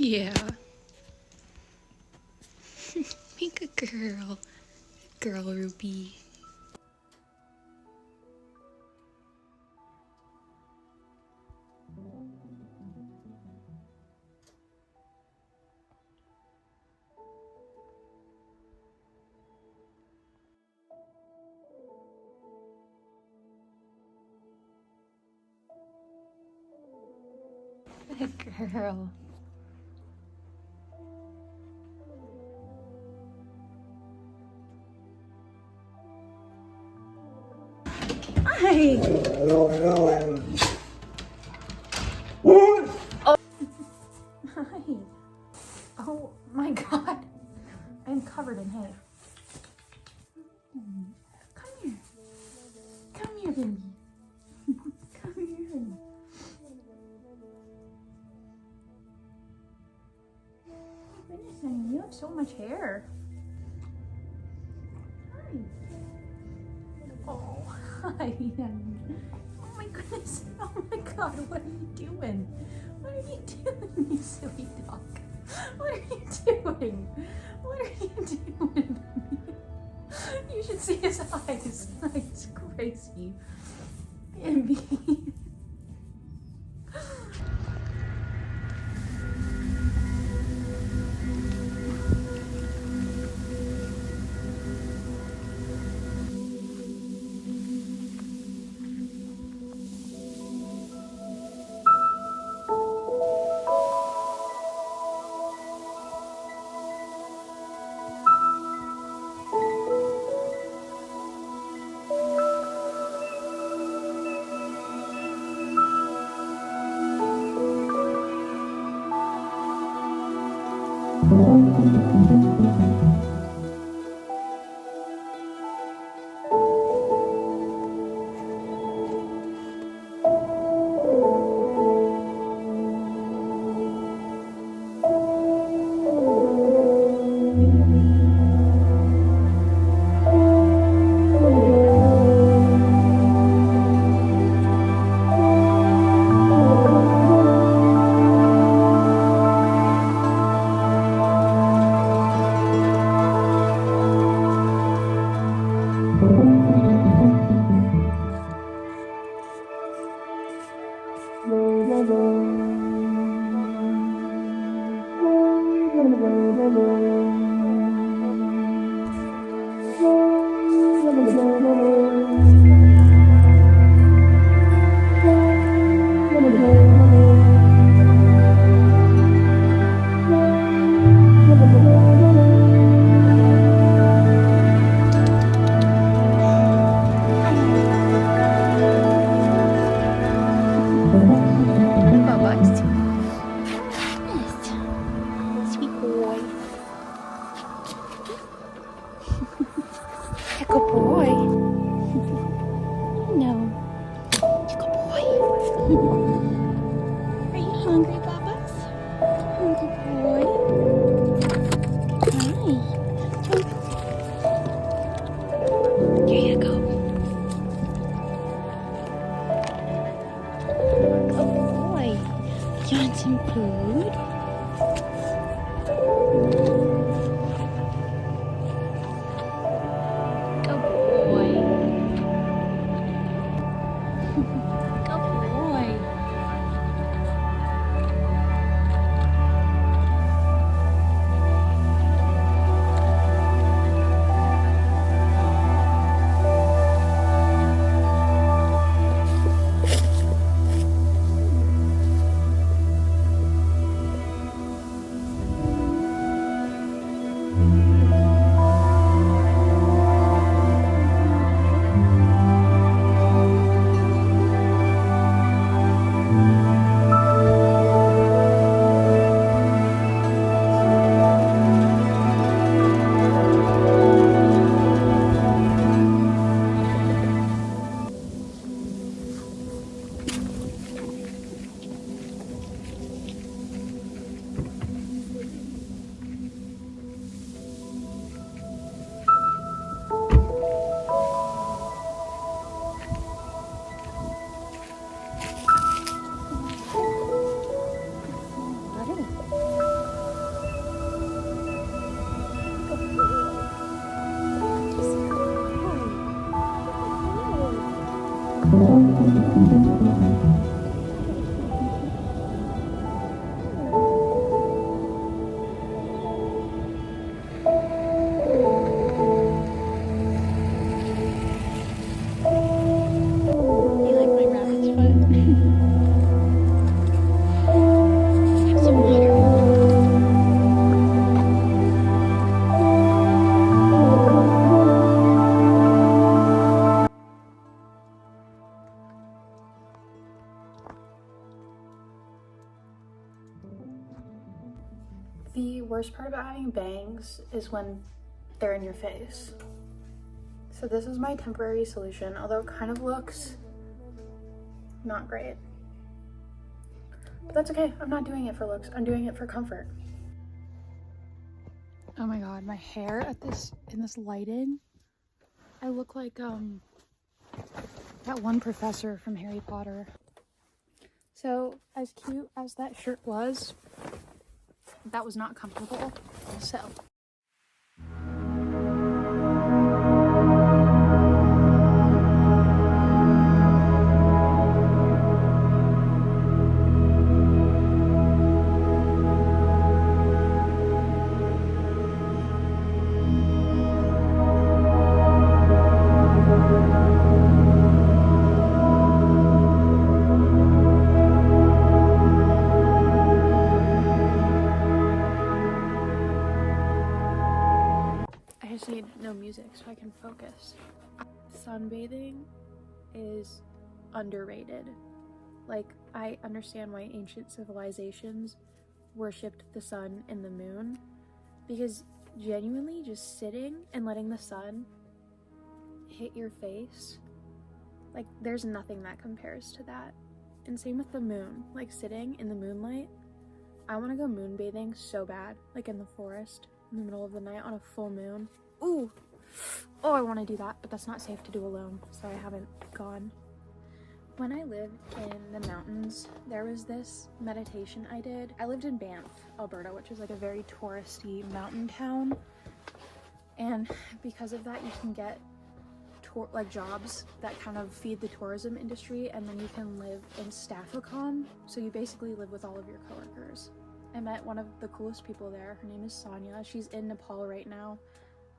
Yeah. Be a good girl. Girl Ruby. Good girl. Hi. Oh. Hi. Oh my God. I'm covered in hay. Come here. Come here, baby. Come here. Goodness, honey, you have so much hair. Hi. Oh, hi. Oh my goodness. Oh my God, what are you doing? What are you doing, you silly dog? What are you doing? What are you doing? You should see his eyes. It's crazy. Envy. Good boy. No. Good boy. Are you hungry, Bubba's? Hungry boy. Hi. Here you go. Good boy. You want some food? Good boy. Good boy. You like my rabbit's foot? Some water. The worst part about having bangs is when they're in your face. So this is my temporary solution, although it kind of looks not great. But that's okay, I'm not doing it for looks, I'm doing it for comfort. Oh my god, my hair in this lighting, I look like that one professor from Harry Potter. So as cute as that shirt was, that was not comfortable, so. I just need no music so I can focus. Sunbathing is underrated. Like, I understand why ancient civilizations worshipped the sun and the moon, because genuinely just sitting and letting the sun hit your face, like, there's nothing that compares to that. And same with the moon, like sitting in the moonlight. I want to go moonbathing so bad, like in the forest in the middle of the night on a full moon. Ooh, oh, I want to do that, but that's not safe to do alone, so I haven't gone. When I lived in the mountains, there was this meditation I did. I lived in Banff, Alberta, which is like a very touristy mountain town. And because of that, you can get like jobs that kind of feed the tourism industry, and then you can live in staff-a-com. So you basically live with all of your coworkers. I met one of the coolest people there. Her name is Sonia. She's in Nepal right now,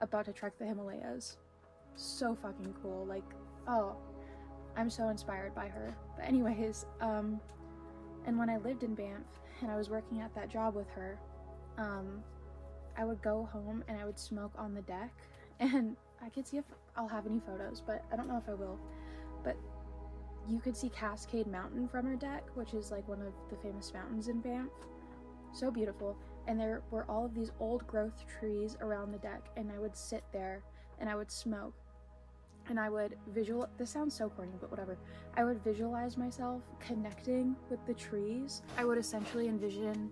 about to trek the Himalayas. So fucking cool. Like, oh, I'm so inspired by her. But anyways, and when I lived in Banff and I was working at that job with her, I would go home and I would smoke on the deck, and I could see if I'll have any photos, but I don't know if I will. But you could see Cascade Mountain from her deck, which is like one of the famous mountains in Banff. So beautiful. And there were all of these old growth trees around the deck, and I would sit there and I would smoke. And I would this sounds so corny, but whatever. I would visualize myself connecting with the trees. I would essentially envision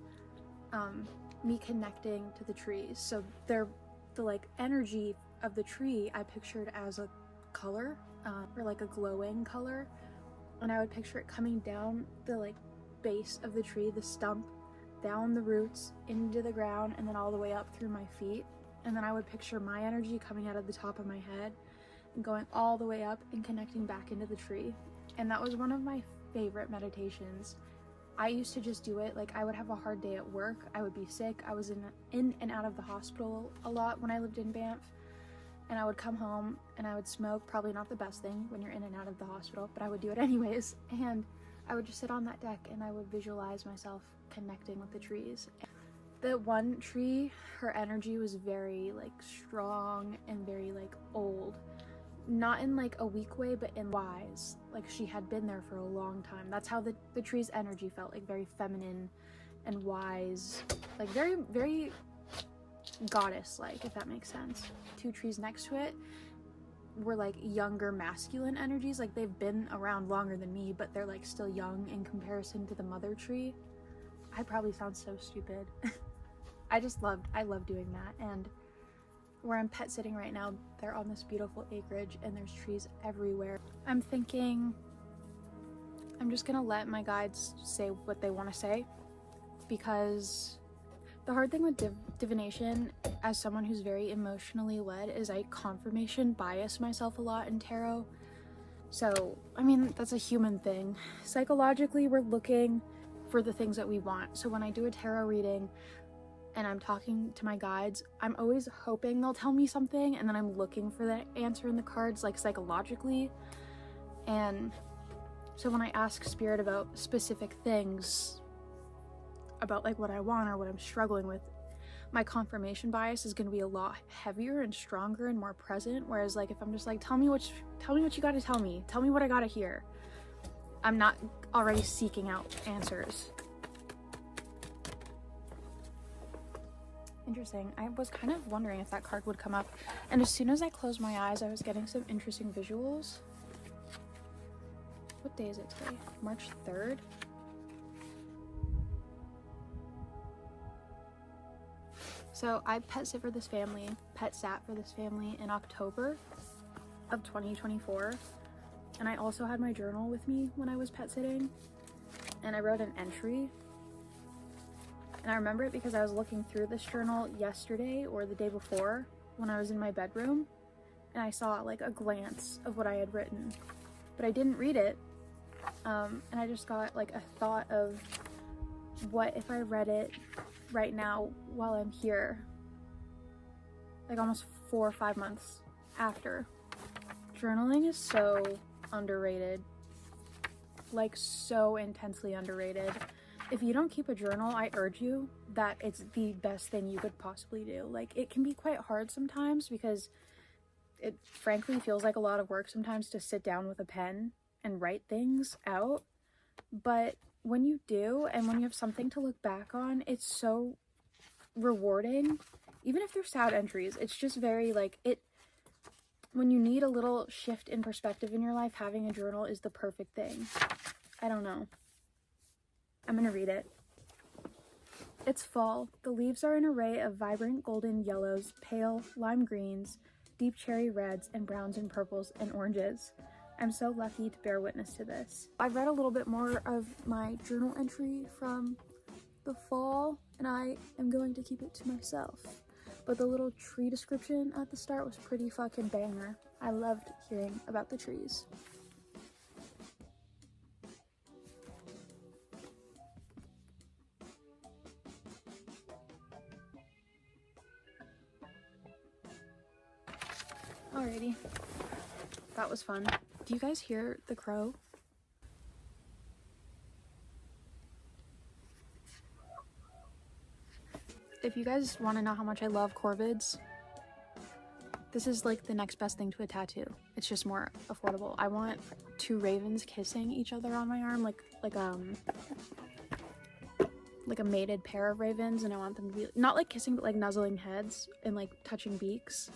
me connecting to the trees. So the like energy of the tree I pictured as a color, or like a glowing color. And I would picture it coming down the like base of the tree, the stump, down the roots, into the ground, and then all the way up through my feet. And then I would picture my energy coming out of the top of my head and going all the way up and connecting back into the tree. And that was one of my favorite meditations. I used to just do it, like I would have a hard day at work, I would be sick, I was in and out of the hospital a lot when I lived in Banff, and I would come home and I would smoke, probably not the best thing when you're in and out of the hospital, but I would do it anyways, and I would just sit on that deck and I would visualize myself connecting with the trees. The one tree, her energy was very like strong and very like old. Not in like a weak way, but in wise. Like she had been there for a long time. That's how the tree's energy felt, like very feminine and wise. Like very, very goddess-like, if that makes sense. Two trees next to it were like younger masculine energies. Like they've been around longer than me, but they're like still young in comparison to the mother tree. I probably sound so stupid. I love doing that. And where I'm pet sitting right now, they're on this beautiful acreage and there's trees everywhere. I'm thinking I'm just gonna let my guides say what they want to say, because the hard thing with divination, as someone who's very emotionally led, is I confirmation bias myself a lot in tarot. So, I mean, that's a human thing. Psychologically, we're looking for the things that we want. So when I do a tarot reading and I'm talking to my guides, I'm always hoping they'll tell me something, and then I'm looking for that answer in the cards, like psychologically. And so when I ask spirit about specific things, about like what I want or what I'm struggling with, my confirmation bias is going to be a lot heavier and stronger and more present. Whereas like if I'm just like, tell me what you got to tell me what I got to hear, I'm not already seeking out answers. Interesting. I was kind of wondering if that card would come up, and as soon as I closed my eyes, I was getting some interesting visuals. What day is it today? March 3rd? So I pet sat for this family in October of 2024. And I also had my journal with me when I was pet sitting. And I wrote an entry. And I remember it because I was looking through this journal yesterday or the day before when I was in my bedroom. And I saw like a glance of what I had written. But I didn't read it. And I just got like a thought of, what if I read it right now while I'm here, like almost 4 or 5 months after. Journaling is so underrated, like so intensely underrated. If you don't keep a journal, I urge you, that it's the best thing you could possibly do. Like, it can be quite hard sometimes because it frankly feels like a lot of work sometimes to sit down with a pen and write things out, but when you do, and when you have something to look back on, it's so rewarding. Even if they're sad entries, it's just very like it. When you need a little shift in perspective in your life, having a journal is the perfect thing. I don't know. I'm gonna read it. It's fall. The leaves are an array of vibrant golden yellows, pale lime greens, deep cherry reds, and browns and purples and oranges. I'm so lucky to bear witness to this. I've read a little bit more of my journal entry from the fall, and I am going to keep it to myself. But the little tree description at the start was pretty fucking banger. I loved hearing about the trees. Alrighty. That was fun. Do you guys hear the crow? If you guys want to know how much I love corvids, this is like the next best thing to a tattoo. It's just more affordable. I want 2 ravens kissing each other on my arm, like a mated pair of ravens, and I want them to be not like kissing, but like nuzzling heads and like touching beaks.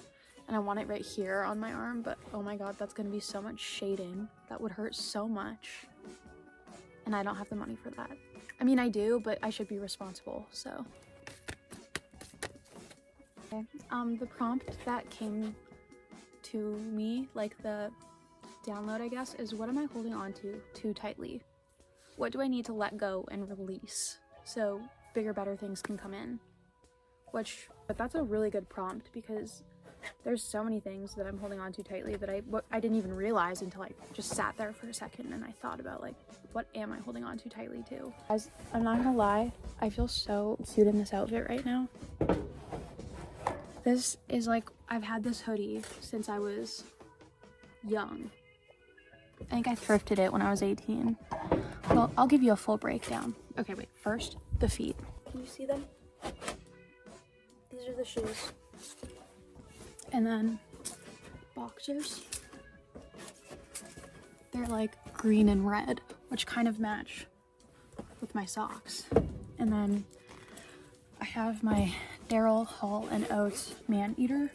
And I want it right here on my arm, but oh my god, that's gonna be so much shading. That would hurt so much. And I don't have the money for that. I mean, I do, but I should be responsible, so. Okay. The prompt that came to me, like the download, I guess, is what am I holding on to too tightly? What do I need to let go and release so bigger, better things can come in? But that's a really good prompt because there's so many things that I'm holding on to tightly that I didn't even realize until I just sat there for a second and I thought about like, what am I holding on to tightly to? Guys, I'm not gonna lie, I feel so cute in this outfit right now. This is like, I've had this hoodie since I was young. I think I thrifted it when I was 18. Well, I'll give you a full breakdown. Okay, wait, first, the feet. Can you see them? These are the shoes. And then boxers. They're like green and red, which kind of match with my socks. And then I have my Daryl Hall & Oates Man-Eater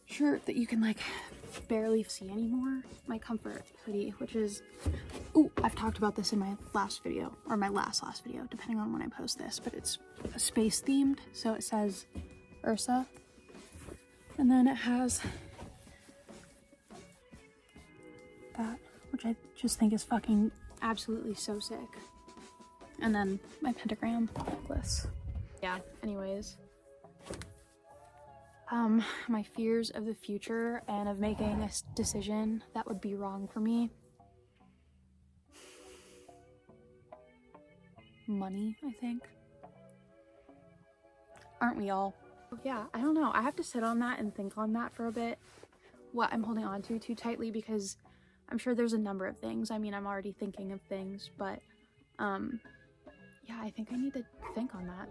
shirt that you can like barely see anymore. My comfort hoodie, which is, ooh, I've talked about this in my last video, or my last video, depending on when I post this, but it's space themed, so it says Ursa, and then it has that, which I just think is fucking absolutely so sick, and then my pentagram necklace. Yeah, anyways, My fears of the future and of making a decision that would be wrong for me. Money, I think. Aren't we all? Yeah, I don't know. I have to sit on that and think on that for a bit. What I'm holding on to too tightly, because I'm sure there's a number of things. I mean, I'm already thinking of things, but yeah, I think I need to think on that.